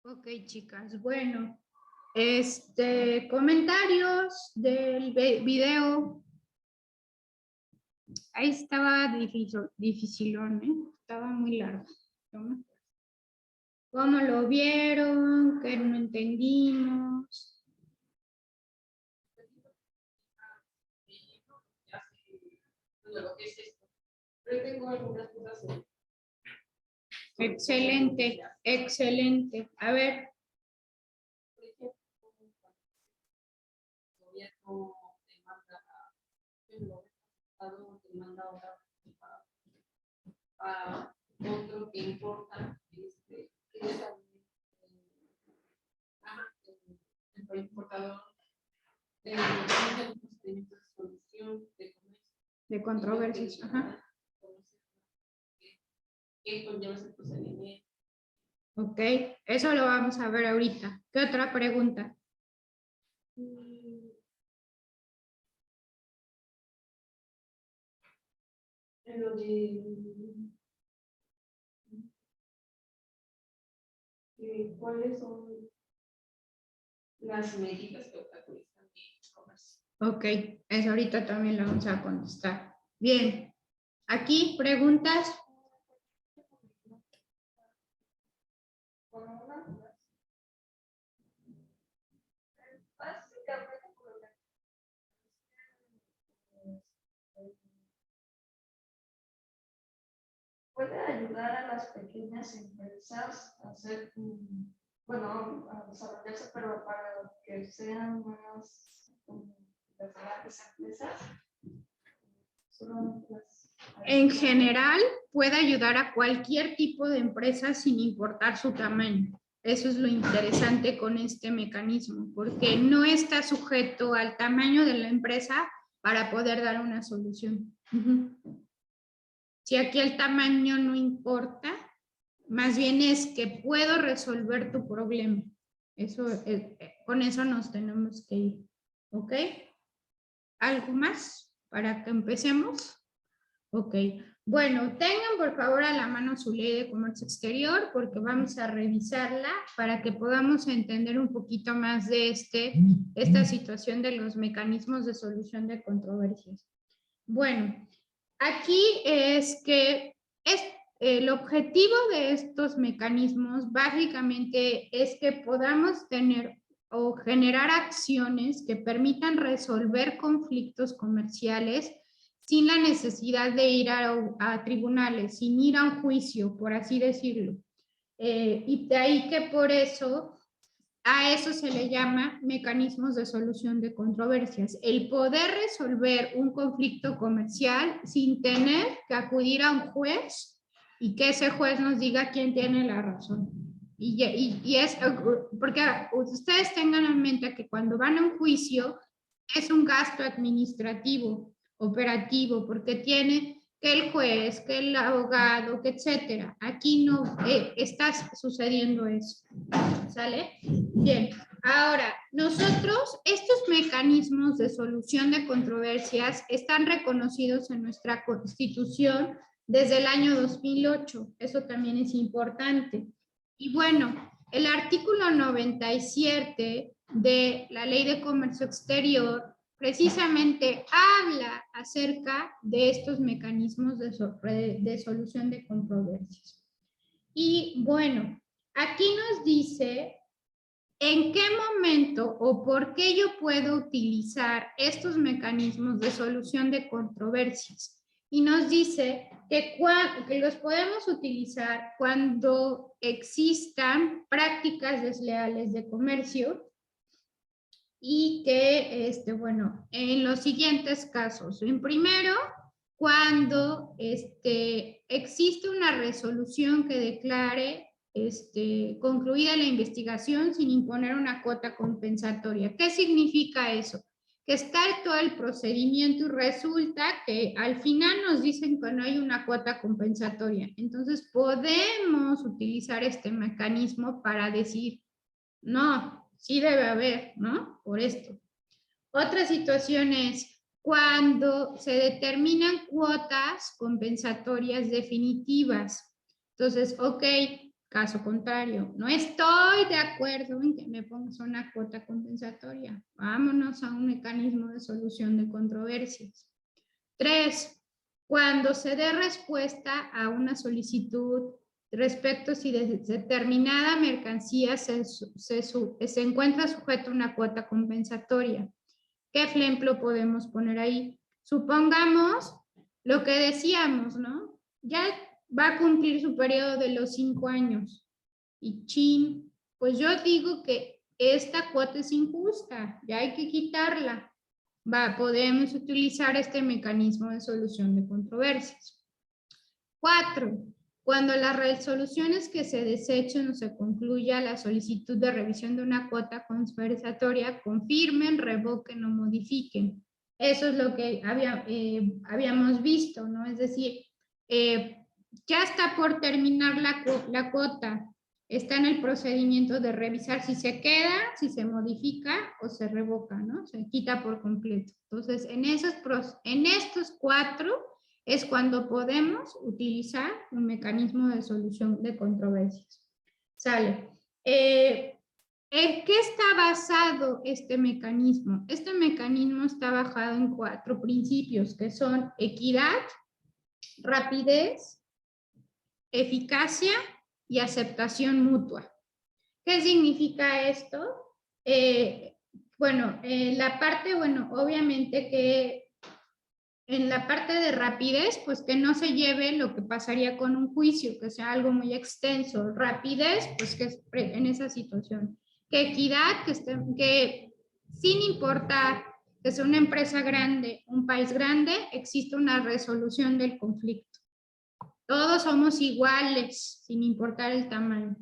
Ok, chicas, bueno, comentarios del video. Ahí estaba dificilón, ¿eh? Estaba muy largo. ¿Cómo lo vieron? ¿Qué no entendimos? Excelente, excelente. A ver. Otro que importa que es el importador de solución de controversias. Ajá. ¿Qué conlleva ese procedimiento? Ok, eso lo vamos a ver ahorita. ¿Qué otra pregunta? Lo de cuáles son las medidas que obstaculizan el comercio. Ok, eso ahorita también lo vamos a contestar. Bien, aquí preguntas. Puede ayudar a las pequeñas empresas a hacer, bueno, a desarrollarse, pero para que sean más las grandes empresas. En general, puede ayudar a cualquier tipo de empresa sin importar su tamaño. Eso es lo interesante con este mecanismo, porque no está sujeto al tamaño de la empresa para poder dar una solución. Si aquí el tamaño no importa, más bien es que puedo resolver tu problema. Eso, con eso nos tenemos que ir. ¿Ok? ¿Algo más para que empecemos? Ok. Bueno, tengan por favor a la mano su ley de comercio exterior porque vamos a revisarla para que podamos entender un poquito más de esta situación de los mecanismos de solución de controversias. Bueno, aquí es que el objetivo de estos mecanismos básicamente es que podamos tener o generar acciones que permitan resolver conflictos comerciales sin la necesidad de ir a tribunales, sin ir a un juicio, por así decirlo. Y de ahí que por eso a eso se le llama mecanismos de solución de controversias. El poder resolver un conflicto comercial sin tener que acudir a un juez y que ese juez nos diga quién tiene la razón. Y es porque ustedes tengan en mente que cuando van a un juicio es un gasto administrativo, operativo, porque tiene que el juez, que el abogado, que etcétera. Aquí no está sucediendo eso. ¿Sale? Bien, ahora, nosotros, estos mecanismos de solución de controversias están reconocidos en nuestra Constitución desde el año 2008. Eso también es importante. Y bueno, el artículo 97 de la Ley de Comercio Exterior precisamente habla acerca de estos mecanismos de solución de controversias. Y bueno, aquí nos dice en qué momento o por qué yo puedo utilizar estos mecanismos de solución de controversias. Y nos dice que los podemos utilizar cuando existan prácticas desleales de comercio y que, bueno, en los siguientes casos. En primero, cuando existe una resolución que declare concluida la investigación sin imponer una cuota compensatoria. ¿Qué significa eso? Que está todo el procedimiento y resulta que al final nos dicen que no hay una cuota compensatoria. Entonces podemos utilizar este mecanismo para decir, no, sí debe haber, ¿no? Por esto. Otra situación es cuando se determinan cuotas compensatorias definitivas. Entonces, ok, Caso contrario, no estoy de acuerdo en que me pongas una cuota compensatoria. Vámonos a un mecanismo de solución de controversias. 3. Cuando se dé respuesta a una solicitud respecto si determinada mercancía se encuentra sujeto a una cuota compensatoria. ¿Qué ejemplo podemos poner ahí? Supongamos lo que decíamos, ¿no? Ya va a cumplir su periodo de los 5 años. Y chin, pues yo digo que esta cuota es injusta, ya hay que quitarla. Podemos utilizar este mecanismo de solución de controversias. 4. Cuando las resoluciones que se desechen o se concluya la solicitud de revisión de una cuota compensatoria, confirmen, revoquen o modifiquen. Eso es lo que habíamos visto, ¿no? Es decir, ya está por terminar la cuota, está en el procedimiento de revisar si se queda, si se modifica o se revoca, ¿no? Se quita por completo. Entonces, en estos 4 es cuando podemos utilizar un mecanismo de solución de controversias. ¿Sale? ¿En qué está basado este mecanismo? Este mecanismo está basado en 4 principios, que son equidad, rapidez, eficacia y aceptación mutua. ¿Qué significa esto? Obviamente que en la parte de rapidez, pues que no se lleve lo que pasaría con un juicio, que sea algo muy extenso. Rapidez, pues que es en esa situación. Que equidad, que sin importar que sea una empresa grande, un país grande, existe una resolución del conflicto. Todos somos iguales, sin importar el tamaño.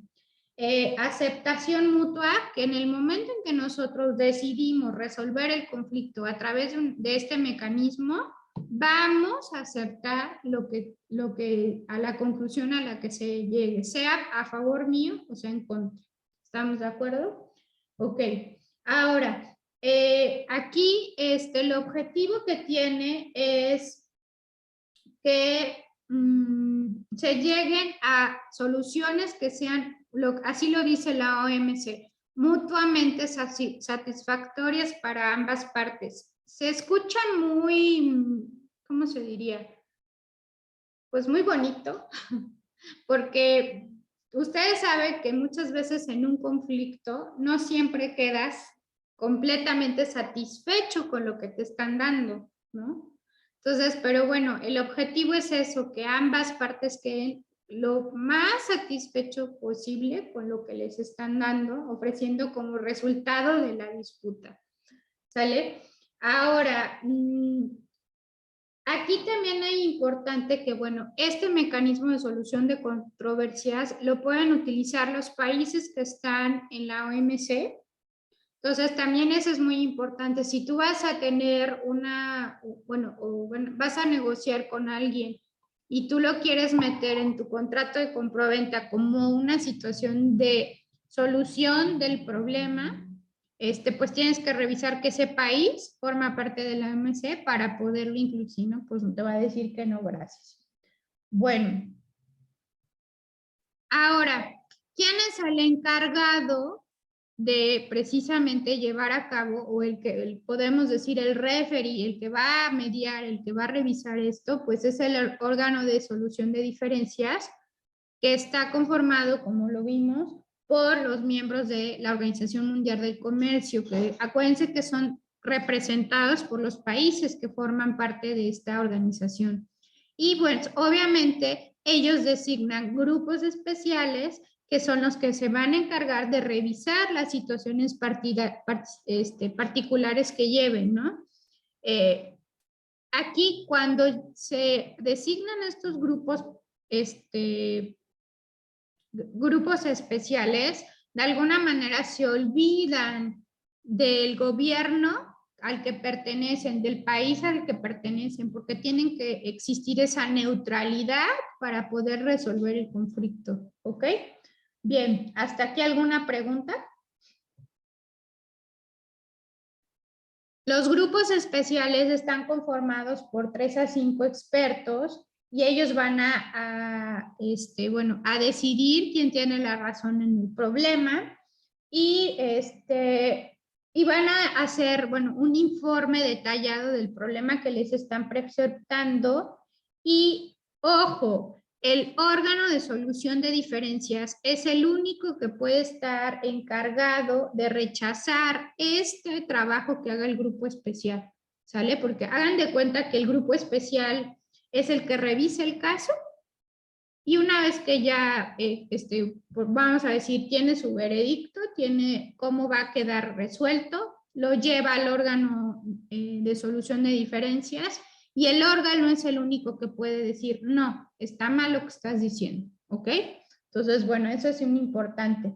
Aceptación mutua, que en el momento en que nosotros decidimos resolver el conflicto a través de este mecanismo, vamos a aceptar lo que a la conclusión a la que se llegue, sea a favor mío o sea en contra. ¿Estamos de acuerdo? Ok. Ahora, aquí el objetivo que tiene es que se lleguen a soluciones que sean, así lo dice la OMC, mutuamente satisfactorias para ambas partes. Se escucha muy, ¿cómo se diría? Pues muy bonito, porque ustedes saben que muchas veces en un conflicto no siempre quedas completamente satisfecho con lo que te están dando, ¿no? Entonces, pero bueno, el objetivo es eso, que ambas partes queden lo más satisfecho posible con lo que les están dando, ofreciendo como resultado de la disputa. ¿Sale? Ahora, aquí también es importante que, bueno, este mecanismo de solución de controversias lo pueden utilizar los países que están en la OMC. Entonces, también eso es muy importante. Si tú vas a tener vas a negociar con alguien y tú lo quieres meter en tu contrato de compraventa como una situación de solución del problema, pues tienes que revisar que ese país forma parte de la OMC para poderlo incluir, si no, pues te va a decir que no, gracias. Bueno. Ahora, ¿quién es el encargado de precisamente llevar a cabo, o podemos decir el referee, el que va a mediar, el que va a revisar esto? Pues es el órgano de solución de diferencias, que está conformado, como lo vimos, por los miembros de la Organización Mundial del Comercio, que acuérdense que son representados por los países que forman parte de esta organización. Y pues obviamente ellos designan grupos especiales que son los que se van a encargar de revisar las situaciones particulares que lleven, ¿no? Aquí, cuando se designan estos grupos, grupos especiales, de alguna manera se olvidan del gobierno al que pertenecen, del país al que pertenecen, porque tienen que existir esa neutralidad para poder resolver el conflicto, ¿ok? Bien, ¿hasta aquí alguna pregunta? Los grupos especiales están conformados por 3 a 5 expertos y ellos van bueno, a decidir quién tiene la razón en el problema y, y van a hacer, bueno, un informe detallado del problema que les están presentando y, ojo, el órgano de solución de diferencias es el único que puede estar encargado de rechazar este trabajo que haga el grupo especial, ¿sale? Porque hagan de cuenta que el grupo especial es el que revisa el caso y una vez que ya, pues vamos a decir, tiene su veredicto, tiene cómo va a quedar resuelto, lo lleva al órgano de solución de diferencias y el órgano es el único que puede decir, no, está mal lo que estás diciendo, ¿ok? Entonces, bueno, eso es muy importante.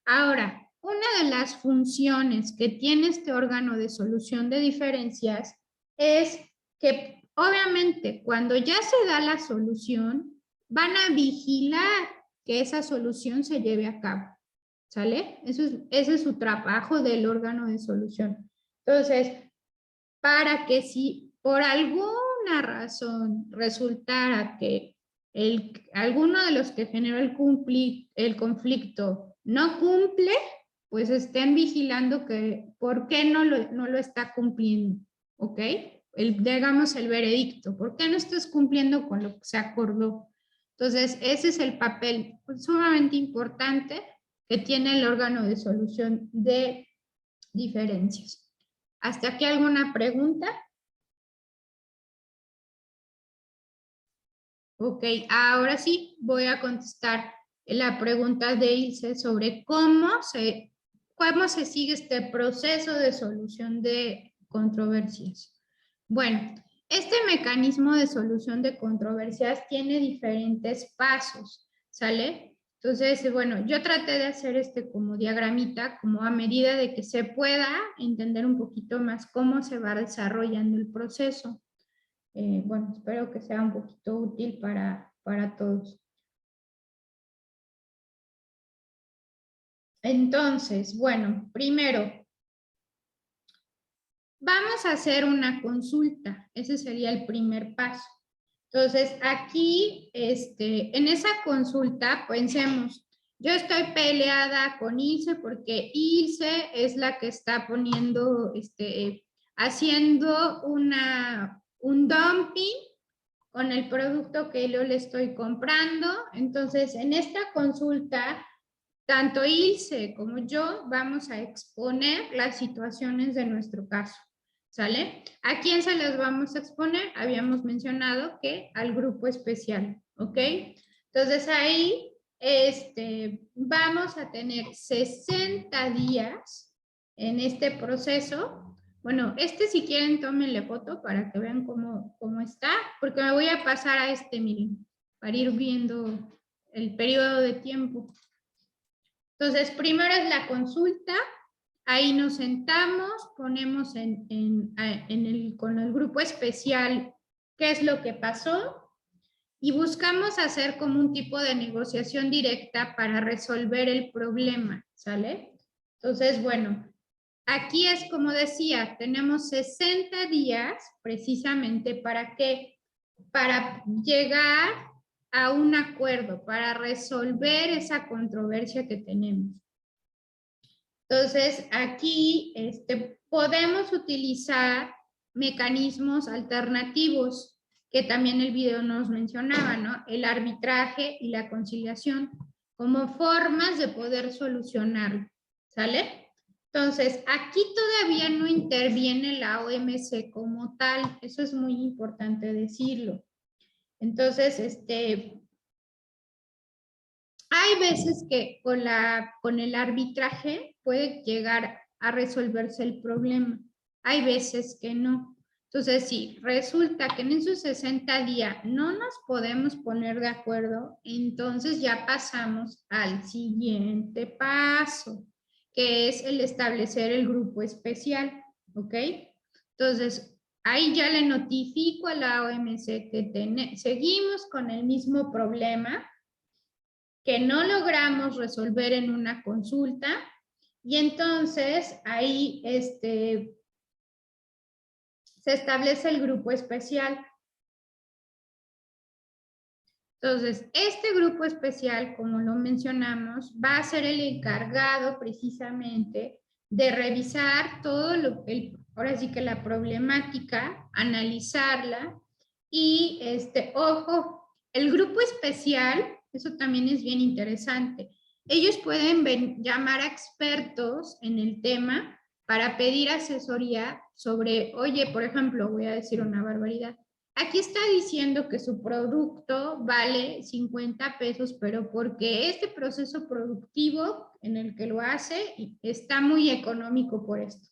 Ahora, una de las funciones que tiene este órgano de solución de diferencias es que, obviamente, cuando ya se da la solución, van a vigilar que esa solución se lleve a cabo, ¿sale? Ese es su trabajo del órgano de solución. Entonces, para que si por alguna razón resultara que alguno de los que generó el conflicto no cumple, pues estén vigilando que por qué no lo está cumpliendo, ¿ok? Digamos el veredicto, ¿por qué no estás cumpliendo con lo que se acordó? Entonces, ese es el papel sumamente importante que tiene el órgano de solución de diferencias. ¿Hasta aquí alguna pregunta? Ok, ahora sí voy a contestar la pregunta de Ilse sobre cómo se sigue este proceso de solución de controversias. Bueno, este mecanismo de solución de controversias tiene diferentes pasos, ¿sale? Entonces, bueno, yo traté de hacer como diagramita, como a medida de que se pueda entender un poquito más cómo se va desarrollando el proceso. Bueno, espero que sea un poquito útil para todos. Entonces, bueno, primero, vamos a hacer una consulta. Ese sería el primer paso. Entonces, aquí, en esa consulta, pensemos, yo estoy peleada con Ilse porque Ilse es la que está poniendo, haciendo un dumping con el producto que yo le estoy comprando. Entonces, en esta consulta, tanto Ilse como yo vamos a exponer las situaciones de nuestro caso, ¿sale? ¿A quién se las vamos a exponer? Habíamos mencionado que al grupo especial, ¿ok? Entonces, ahí vamos a tener 60 días en este proceso. Bueno, si quieren, tómenle foto para que vean cómo está, porque me voy a pasar a miren, para ir viendo el periodo de tiempo. Entonces, primero es la consulta, ahí nos sentamos, ponemos con el grupo especial qué es lo que pasó y buscamos hacer como un tipo de negociación directa para resolver el problema, ¿sale? Entonces, bueno, aquí es como decía, tenemos 60 días precisamente para llegar a un acuerdo, para resolver esa controversia que tenemos. Entonces, aquí podemos utilizar mecanismos alternativos que también el video nos mencionaba, ¿no? El arbitraje y la conciliación como formas de poder solucionarlo, ¿sale? Entonces, aquí todavía no interviene la OMC como tal, eso es muy importante decirlo. Entonces, hay veces que con el arbitraje puede llegar a resolverse el problema. Hay veces que no. Entonces, si resulta que en esos 60 días no nos podemos poner de acuerdo, entonces ya pasamos al siguiente paso, que es el establecer el grupo especial, ¿ok? Entonces, ahí ya le notifico a la OMC que seguimos con el mismo problema, que no logramos resolver en una consulta, y entonces ahí se establece el grupo especial. Entonces, este grupo especial, como lo mencionamos, va a ser el encargado precisamente de revisar todo ahora sí que la problemática, analizarla y, ojo, el grupo especial, eso también es bien interesante. Ellos pueden llamar a expertos en el tema para pedir asesoría sobre, oye, por ejemplo, voy a decir una barbaridad. Aquí está diciendo que su producto vale 50 pesos, pero porque este proceso productivo en el que lo hace está muy económico por esto.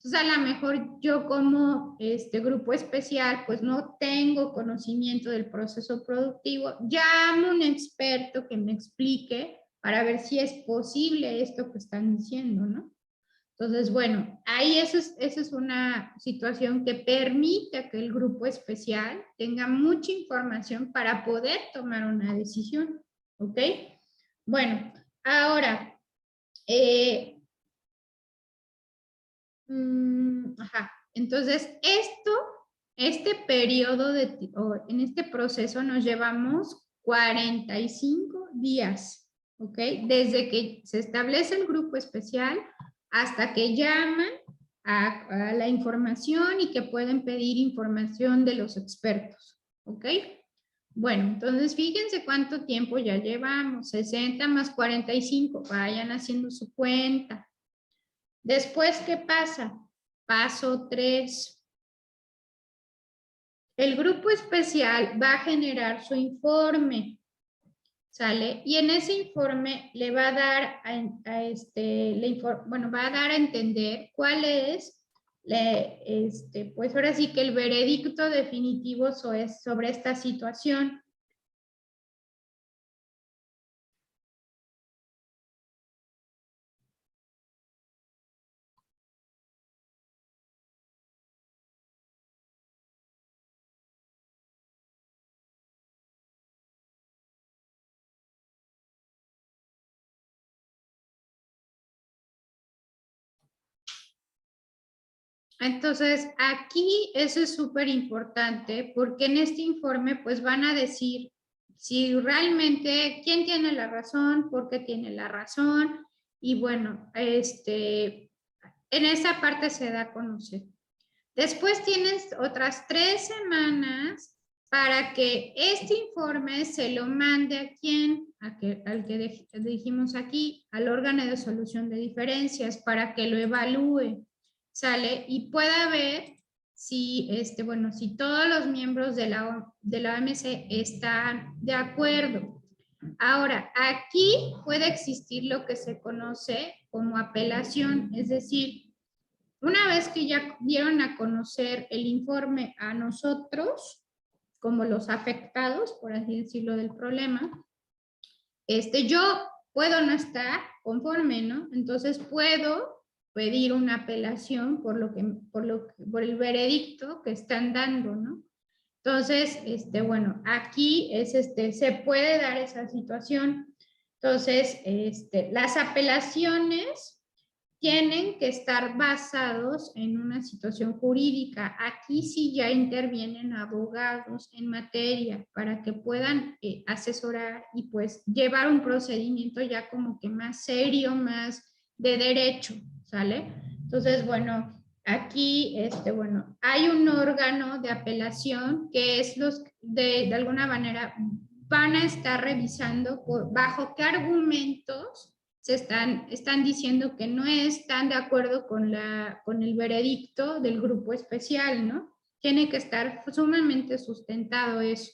Entonces, a lo mejor yo como grupo especial, pues no tengo conocimiento del proceso productivo, llamo a un experto que me explique para ver si es posible esto que están diciendo, ¿no? Entonces, bueno, ahí esa es una situación que permite que el grupo especial tenga mucha información para poder tomar una decisión, ¿ok? Bueno, ahora, entonces este periodo en este proceso nos llevamos 45 días, ¿ok? Desde que se establece el grupo especial hasta que llaman a la información y que pueden pedir información de los expertos, ¿ok? Bueno, entonces fíjense cuánto tiempo ya llevamos, 60 más 45, vayan haciendo su cuenta. Después, ¿qué pasa? Paso 3. El grupo especial va a generar su informe, ¿sale? Y en ese informe le va a dar va a dar a entender cuál es, pues ahora sí que el veredicto definitivo sobre esta situación. Entonces, aquí eso es súper importante porque en este informe pues van a decir si realmente quién tiene la razón, por qué tiene la razón y bueno, en esa parte se da a conocer. Después tienes otras 3 semanas para que este informe se lo mande a quién, al que dijimos aquí, al órgano de solución de diferencias para que lo evalúe. ¿Sale? Y pueda ver si, si todos los miembros de la OMC están de acuerdo. Ahora, aquí puede existir lo que se conoce como apelación, es decir, una vez que ya dieron a conocer el informe a nosotros, como los afectados, por así decirlo, del problema, yo puedo no estar conforme, ¿no? Entonces puedo pedir una apelación por el veredicto que están dando, ¿no? Entonces, bueno, aquí se puede dar esa situación. Entonces, las apelaciones tienen que estar basados en una situación jurídica. Aquí sí ya intervienen abogados en materia para que puedan asesorar y pues llevar un procedimiento ya como que más serio, más de derecho, ¿sale? Entonces, bueno, aquí, hay un órgano de apelación que es de alguna manera van a estar revisando bajo qué argumentos están diciendo que no están de acuerdo con el veredicto del grupo especial, ¿no? Tiene que estar sumamente sustentado eso.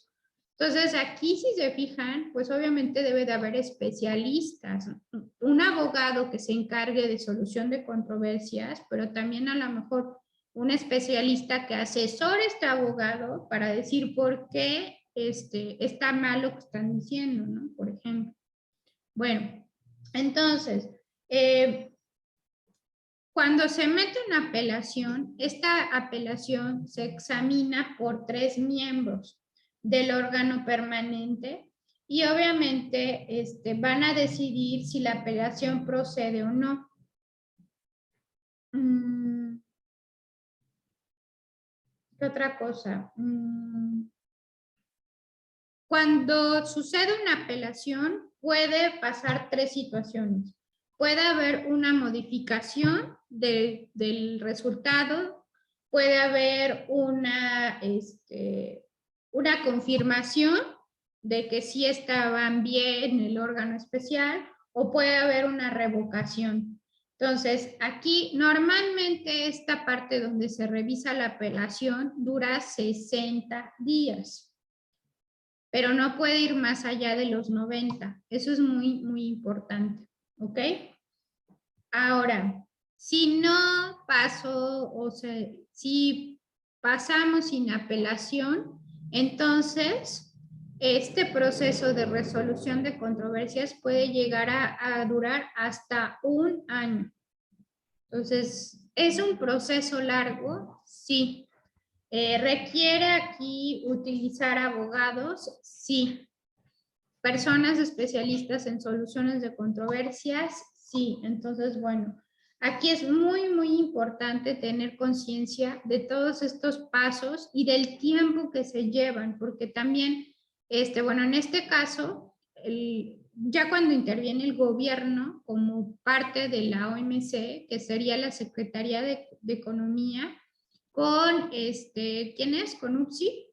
Entonces, aquí si se fijan, pues obviamente debe de haber especialistas, un abogado que se encargue de solución de controversias, pero también a lo mejor un especialista que asesore a este abogado para decir por qué está mal lo que están diciendo, ¿no? Por ejemplo. Bueno, entonces, cuando se mete una apelación, esta apelación se examina por 3 miembros del órgano permanente y obviamente van a decidir si la apelación procede o no. ¿Qué otra cosa? Cuando sucede una apelación, puede pasar tres situaciones. Puede haber una modificación del resultado, puede haber una confirmación de que sí estaban bien el órgano especial, o puede haber una revocación. Entonces, aquí normalmente esta parte donde se revisa la apelación dura 60 días. Pero no puede ir más allá de los 90. Eso es muy, muy importante, ¿ok? Ahora, si no pasó, o sea, si pasamos sin apelación, entonces este proceso de resolución de controversias puede llegar a durar hasta un año. Entonces, ¿es un proceso largo? Sí. ¿Requiere aquí utilizar abogados? Sí. ¿Personas especialistas en soluciones de controversias? Sí. Entonces, bueno, aquí es muy, muy importante tener conciencia de todos estos pasos y del tiempo que se llevan, porque también, bueno, en este caso, ya cuando interviene el gobierno como parte de la OMC, que sería la Secretaría de Economía, con, ¿quién es? Con UPSI,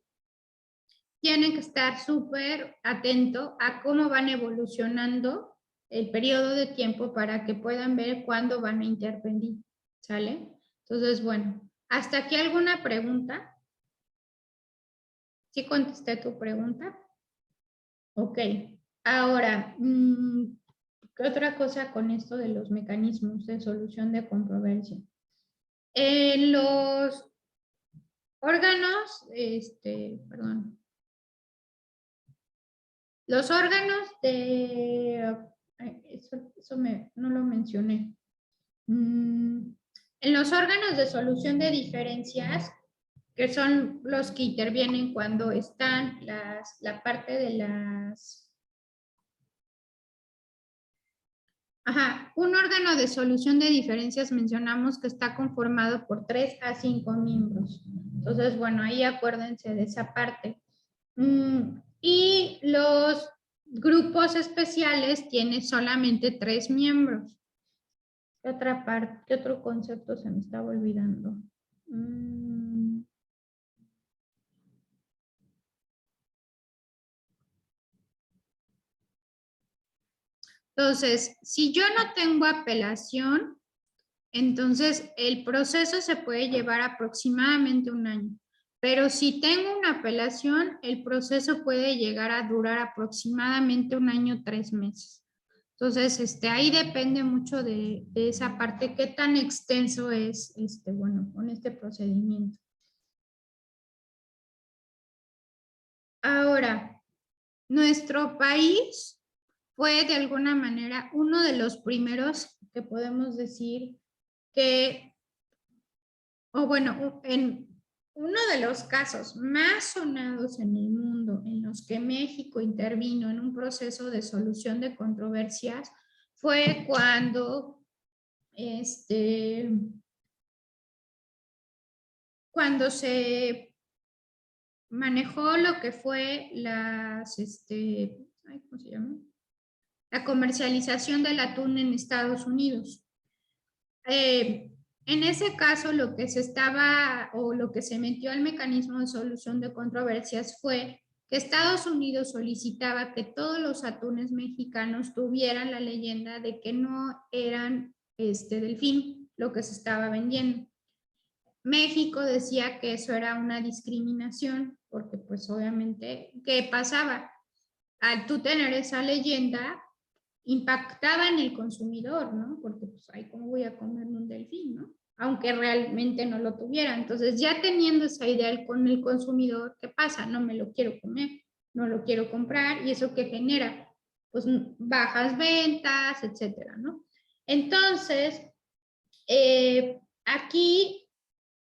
tienen que estar súper atento a cómo van evolucionando el periodo de tiempo para que puedan ver cuándo van a intervenir, ¿sale? Entonces, bueno, ¿hasta aquí alguna pregunta? ¿Sí contesté tu pregunta? Ok. Ahora, ¿qué otra cosa con esto de los mecanismos de solución de controversia? En los órganos, perdón. Los órganos de... Eso no lo mencioné. En los órganos de solución de diferencias, que son los que intervienen cuando están la parte de las... Ajá, un órgano de solución de diferencias mencionamos que está conformado por 3 a 5 miembros. Entonces, bueno, ahí acuérdense de esa parte. Y los grupos especiales tienen solamente 3 miembros. ¿Qué otra parte, qué otro concepto se me estaba olvidando? Entonces, si yo no tengo apelación, entonces el proceso se puede llevar aproximadamente un año. Pero si tengo una apelación, el proceso puede llegar a durar aproximadamente un año, 3 meses. Entonces, ahí depende mucho de esa parte, qué tan extenso es, bueno, con este procedimiento. Ahora, nuestro país fue de alguna manera uno de los primeros que podemos decir que, o bueno, en uno de los casos más sonados en el mundo en los que México intervino en un proceso de solución de controversias fue cuando cuando se manejó lo que fue ¿cómo se llama? La comercialización del atún en Estados Unidos. En ese caso, lo que se metió al mecanismo de solución de controversias fue que Estados Unidos solicitaba que todos los atunes mexicanos tuvieran la leyenda de que no eran delfín lo que se estaba vendiendo. México decía que eso era una discriminación, porque pues obviamente, ¿qué pasaba? Al tú tener esa leyenda, impactaba en el consumidor, ¿no? Porque pues, ay, ¿cómo voy a comer un delfín, no? Aunque realmente no lo tuviera. Entonces, ya teniendo esa idea con el consumidor, ¿qué pasa? No me lo quiero comer, no lo quiero comprar, y eso que genera, pues, bajas ventas, etcétera, ¿no? Entonces, aquí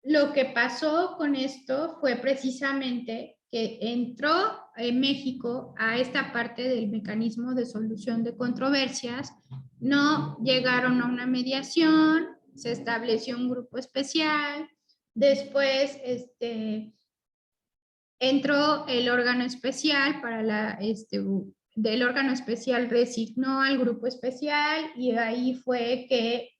lo que pasó con esto fue precisamente que entró México a esta parte del mecanismo de solución de controversias, no llegaron a una mediación, se estableció un grupo especial, después entró el órgano especial para del órgano especial resignó al grupo especial y ahí fue que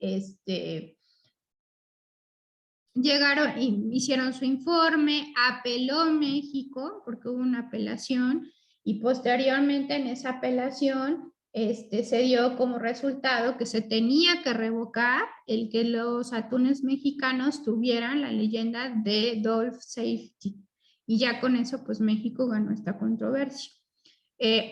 llegaron y hicieron su informe, apeló México, porque hubo una apelación, y posteriormente en esa apelación se dio como resultado que se tenía que revocar el que los atunes mexicanos tuvieran la leyenda de Dolph Safety. Y ya con eso, pues México ganó esta controversia.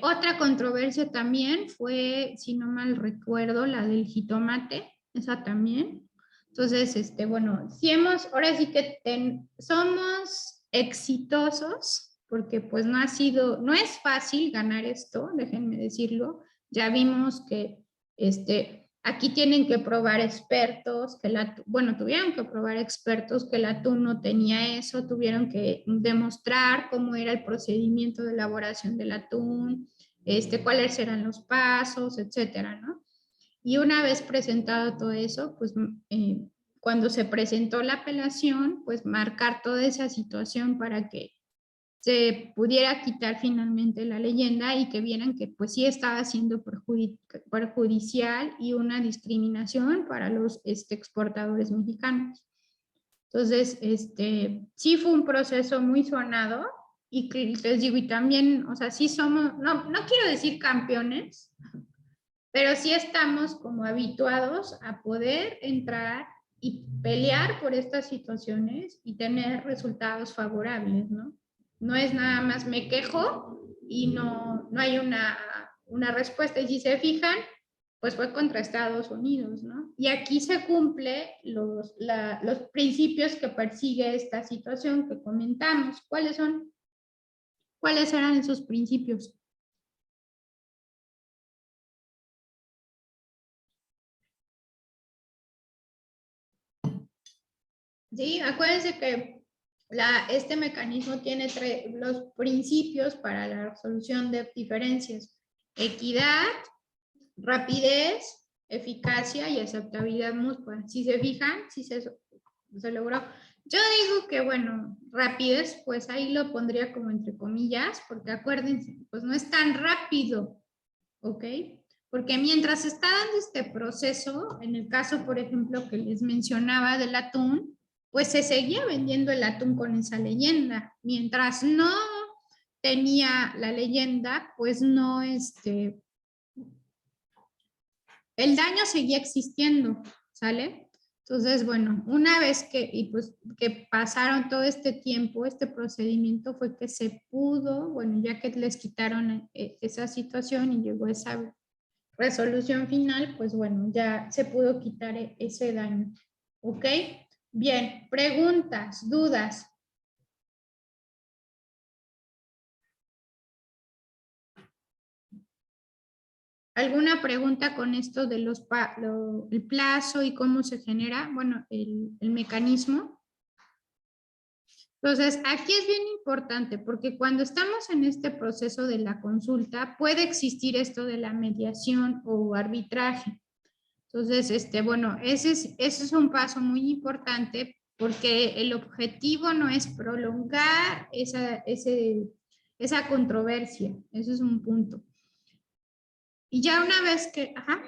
Otra controversia también fue, si no mal recuerdo, la del jitomate, esa también. Entonces, bueno, si ahora sí que somos exitosos, porque pues no es fácil ganar esto, déjenme decirlo. Ya vimos que aquí tienen que probar expertos, tuvieron que probar expertos que el atún no tenía eso, tuvieron que demostrar cómo era el procedimiento de elaboración del atún, cuáles eran los pasos, etcétera, ¿no? Y una vez presentado todo eso, pues cuando se presentó la apelación, pues marcar toda esa situación para que se pudiera quitar finalmente la leyenda y que vieran que pues sí estaba siendo perjudicial y una discriminación para los exportadores mexicanos. Entonces, sí fue un proceso muy sonado y les digo, y también, o sea, sí somos, no quiero decir campeones, pero sí estamos como habituados a poder entrar y pelear por estas situaciones y tener resultados favorables, ¿no? No es nada más me quejo y no hay una respuesta. Y si se fijan, pues fue contra Estados Unidos, ¿no? Y aquí se cumple los principios que persigue esta situación que comentamos. ¿Cuáles son? ¿Cuáles eran esos principios? Sí, acuérdense que este mecanismo tiene los principios para la resolución de diferencias: equidad, rapidez, eficacia y aceptabilidad mutua. Si se fijan, si se logró. Yo digo que, bueno, rapidez, pues ahí lo pondría como entre comillas, porque acuérdense, pues no es tan rápido, ¿ok? Porque mientras está dando este proceso, en el caso, por ejemplo, que les mencionaba del atún, pues se seguía vendiendo el atún con esa leyenda. Mientras no tenía la leyenda, pues no, el daño seguía existiendo, ¿sale? Entonces, bueno, una vez que pasaron todo este tiempo, este procedimiento fue que se pudo, bueno, ya que les quitaron esa situación y llegó esa resolución final, pues bueno, ya se pudo quitar ese daño. ¿Ok? Bien, preguntas, dudas. ¿Alguna pregunta con esto de el plazo y cómo se genera? Bueno, el mecanismo. Entonces, aquí es bien importante porque cuando estamos en este proceso de la consulta, puede existir esto de la mediación o arbitraje. Entonces, bueno, ese es un paso muy importante porque el objetivo no es prolongar esa controversia. Eso es un punto. Y ya una vez que, ajá,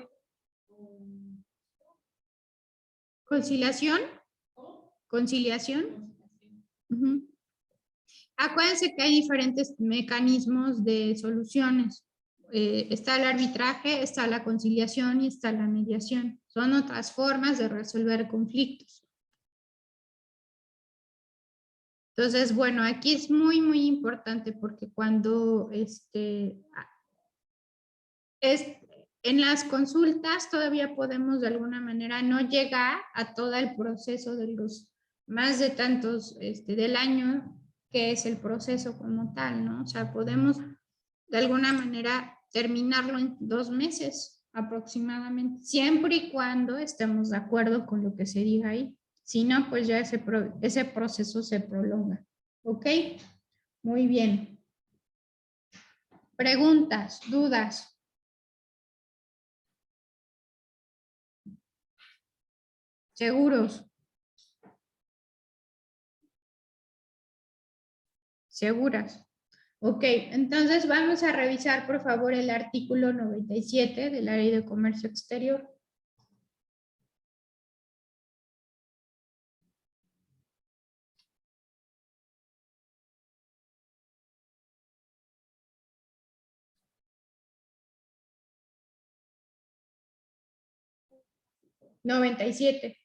conciliación, conciliación. Uh-huh. Acuérdense que hay diferentes mecanismos de soluciones. Está el arbitraje, está la conciliación y está la mediación. Son otras formas de resolver conflictos. Entonces, bueno, aquí es muy, muy importante porque cuando en las consultas todavía podemos de alguna manera no llegar a todo el proceso de los más de tantos del año, que es el proceso como tal, ¿no? O sea, podemos de alguna manera terminarlo en 2 meses aproximadamente, siempre y cuando estemos de acuerdo con lo que se diga ahí. Si no, pues ya ese proceso se prolonga. ¿Ok? Muy bien. Preguntas, dudas. ¿Seguros? ¿Seguras? Ok, entonces vamos a revisar por favor el artículo 97 de la Ley de Comercio Exterior. Noventa y siete.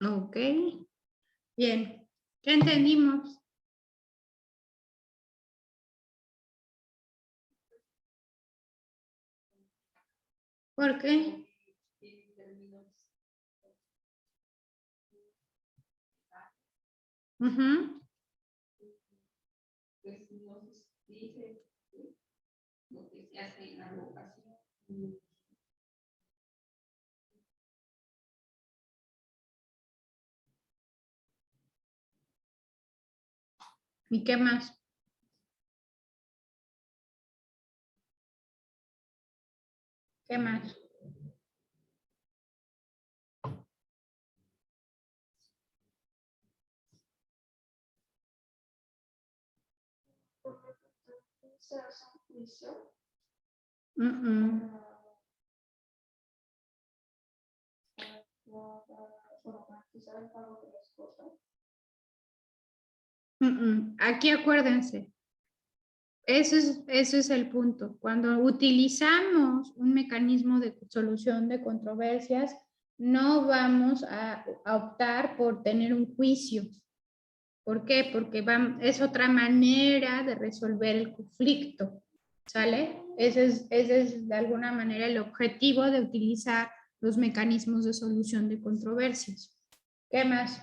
Ok, bien. ¿Qué entendimos? ¿Por qué? En términos, Ujú. pues no se dice lo que se hace en la vocación. ¿Y qué más? ¿Qué más? Se hace un juicio Mm, para garantizar el pago de las cosas. Aquí acuérdense, eso es el punto. Cuando utilizamos un mecanismo de solución de controversias, no vamos a optar por tener un juicio. ¿Por qué? Porque es otra manera de resolver el conflicto, ¿sale? Ese es de alguna manera el objetivo de utilizar los mecanismos de solución de controversias. ¿Qué más?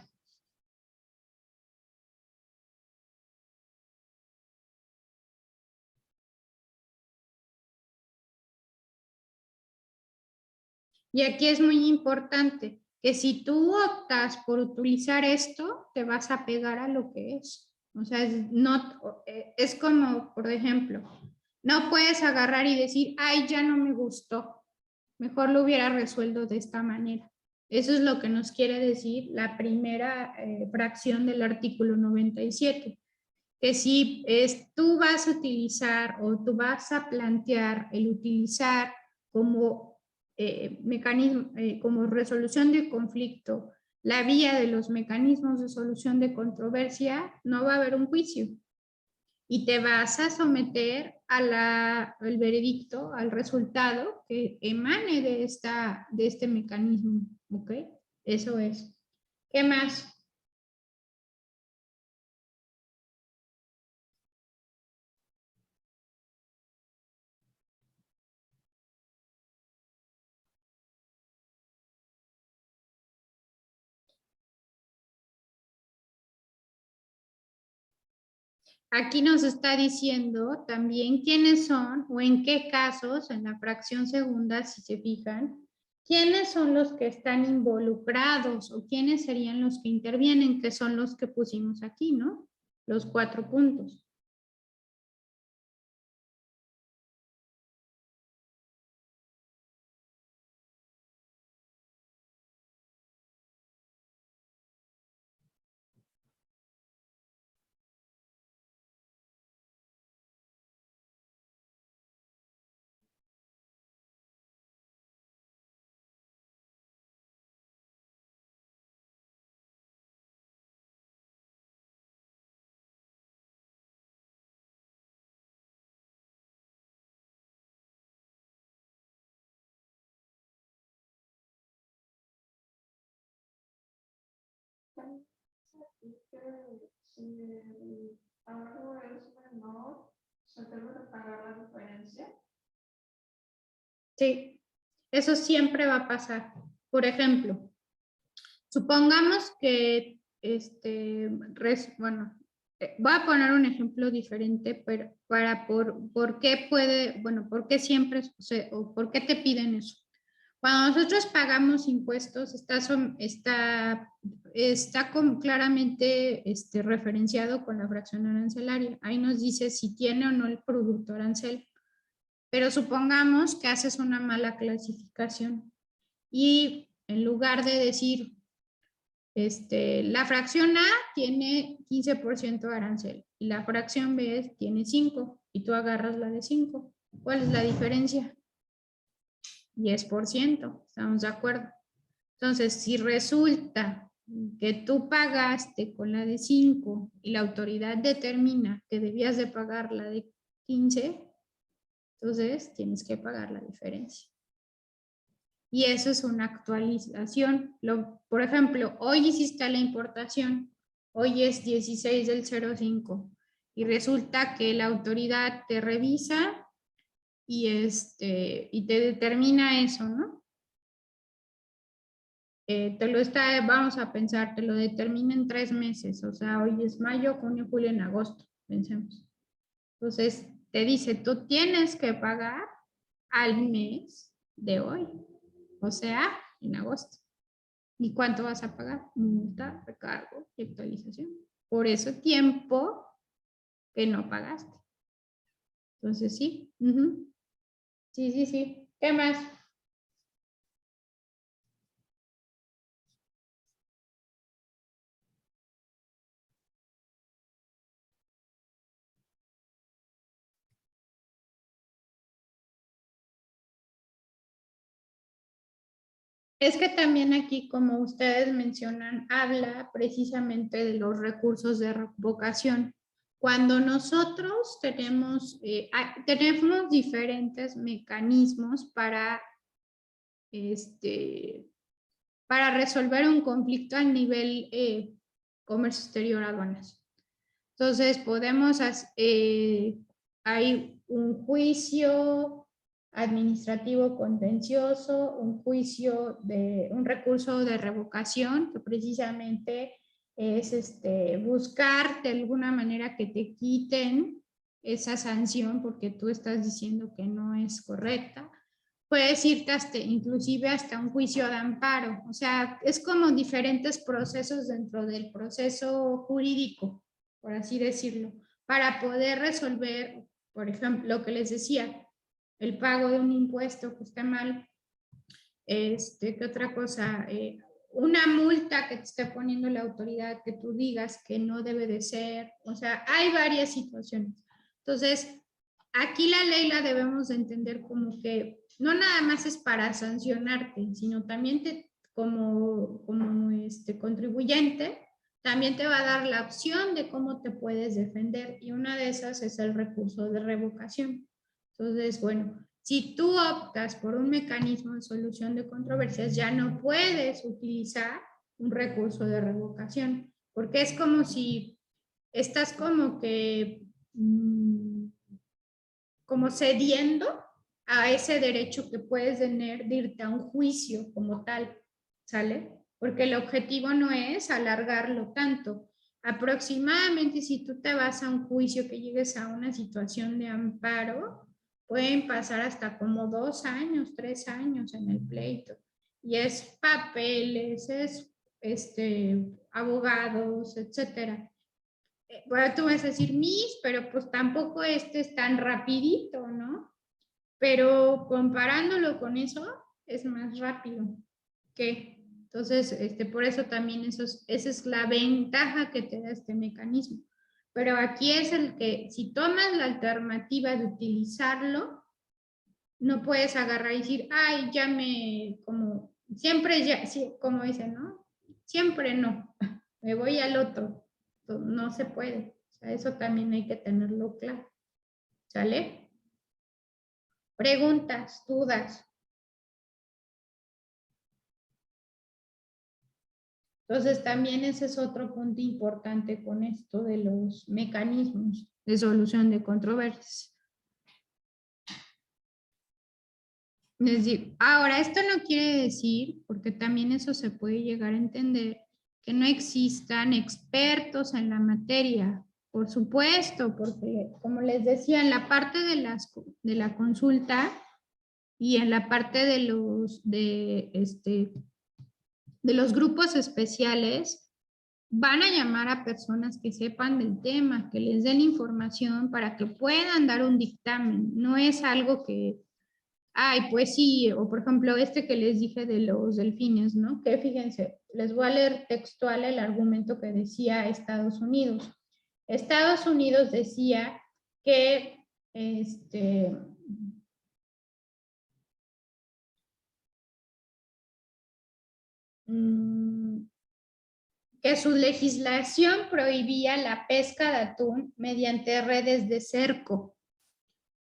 Y aquí es muy importante, que si tú optas por utilizar esto, te vas a pegar a lo que es. O sea, es como, por ejemplo, no puedes agarrar y decir, ay, ya no me gustó. Mejor lo hubiera resuelto de esta manera. Eso es lo que nos quiere decir la primera fracción del artículo 97. Que si tú vas a utilizar o tú vas a plantear el utilizar como mecanismo, como resolución de conflicto, la vía de los mecanismos de solución de controversia, no va a haber un juicio y te vas a someter al veredicto, al resultado que emane de este mecanismo, ¿ok? Eso es. ¿Qué más? Aquí nos está diciendo también quiénes son o en qué casos, en la fracción segunda, si se fijan, quiénes son los que están involucrados o quiénes serían los que intervienen, que son los que pusimos aquí, ¿no? Los 4 puntos. Y que si el pago es menor, se debe de pagar la diferencia. Sí, eso siempre va a pasar. Por ejemplo, supongamos que, bueno, voy a poner un ejemplo diferente, pero por qué puede, bueno, por qué siempre, o por qué te piden eso. Cuando nosotros pagamos impuestos, está claramente referenciado con la fracción arancelaria. Ahí nos dice si tiene o no el producto arancel. Pero supongamos que haces una mala clasificación y en lugar de decir, la fracción A tiene 15% de arancel y la fracción B tiene 5 y tú agarras la de 5. ¿Cuál es la diferencia? 10%, ¿estamos de acuerdo? Entonces, si resulta que tú pagaste con la de 5 y la autoridad determina que debías de pagar la de 15, entonces tienes que pagar la diferencia. Y eso es una actualización. Por ejemplo, hoy hiciste la importación, hoy es 16 del 05 y resulta que la autoridad te revisa y te determina eso, ¿no? Vamos a pensar, te lo determina en 3 meses, o sea, hoy es mayo, junio, julio, en agosto, pensemos. Entonces, te dice, tú tienes que pagar al mes de hoy, o sea, en agosto. ¿Y cuánto vas a pagar? Multa, recargo y actualización. Por ese tiempo que no pagaste. Entonces, sí. Sí, sí, sí. ¿Qué más? Es que también aquí, como ustedes mencionan, habla precisamente de los recursos de revocación. Cuando nosotros tenemos diferentes mecanismos para resolver un conflicto a nivel comercio exterior aduanas. Entonces, hay un juicio administrativo contencioso, un recurso de revocación, que precisamente es buscar de alguna manera que te quiten esa sanción porque tú estás diciendo que no es correcta. puedes irte hasta, inclusive hasta un juicio de amparo. O sea, es como diferentes procesos dentro del proceso jurídico, por así decirlo, para poder resolver, por ejemplo, lo que les decía, el pago de un impuesto que está mal. ¿Qué otra cosa? Una multa que te esté poniendo la autoridad, que tú digas que no debe de ser. O sea, hay varias situaciones. Entonces, aquí la ley la debemos de entender como que no nada más es para sancionarte, sino también como contribuyente, también te va a dar la opción de cómo te puedes defender, y una de esas es el recurso de revocación. Entonces, bueno, si tú optas por un mecanismo de solución de controversias, ya no puedes utilizar un recurso de revocación, porque es como si estás como que como cediendo a ese derecho que puedes tener de irte a un juicio como tal, ¿sale? Porque el objetivo no es alargarlo tanto. Aproximadamente, si tú te vas a un juicio, que llegues a una situación de amparo, pueden pasar hasta como 2 años, 3 años en el pleito. Y es papeles, es abogados, etcétera. Bueno, tú vas a decir mis, pero pues tampoco es tan rapidito, ¿no? Pero comparándolo con eso, es más rápido que. Entonces, por eso también esa es la ventaja que te da este mecanismo. Pero aquí es el que, si tomas la alternativa de utilizarlo, no puedes agarrar y decir, ay, ya como, siempre ya, como dicen, ¿no? Siempre no, me voy al otro. No se puede. O sea, eso también hay que tenerlo claro. ¿Sale? Preguntas, dudas. Entonces, también ese es otro punto importante con esto de los mecanismos de solución de controversias. Les digo, ahora, esto no quiere decir, porque también eso se puede llegar a entender, que no existan expertos en la materia. Por supuesto, porque como les decía, en la parte de la consulta y en la parte de los grupos especiales, van a llamar a personas que sepan del tema, que les den información para que puedan dar un dictamen. No es algo que, ay, pues sí, o por ejemplo que les dije de los delfines, ¿no? Que fíjense, les voy a leer textual el argumento que decía Estados Unidos. Estados Unidos decía que que su legislación prohibía la pesca de atún mediante redes de cerco.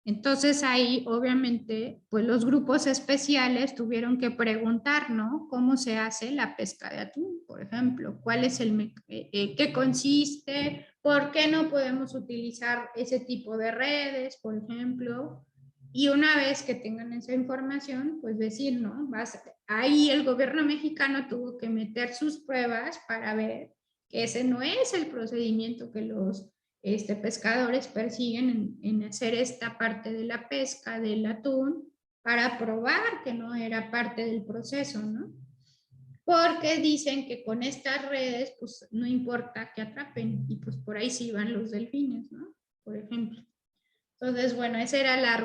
Entonces ahí, obviamente, pues los grupos especiales tuvieron que preguntar, ¿no? ¿Cómo se hace la pesca de atún, por ejemplo? ¿Cuál es qué consiste? ¿Por qué no podemos utilizar ese tipo de redes, por ejemplo? Y una vez que tengan esa información, pues decir, ¿no? Ahí el gobierno mexicano tuvo que meter sus pruebas para ver que ese no es el procedimiento que los pescadores persiguen en hacer esta parte de la pesca del atún, para probar que no era parte del proceso, ¿no? Porque dicen que con estas redes, pues no importa que atrapen, y pues por ahí sí van los delfines, ¿no? Por ejemplo. Entonces, bueno, esa era la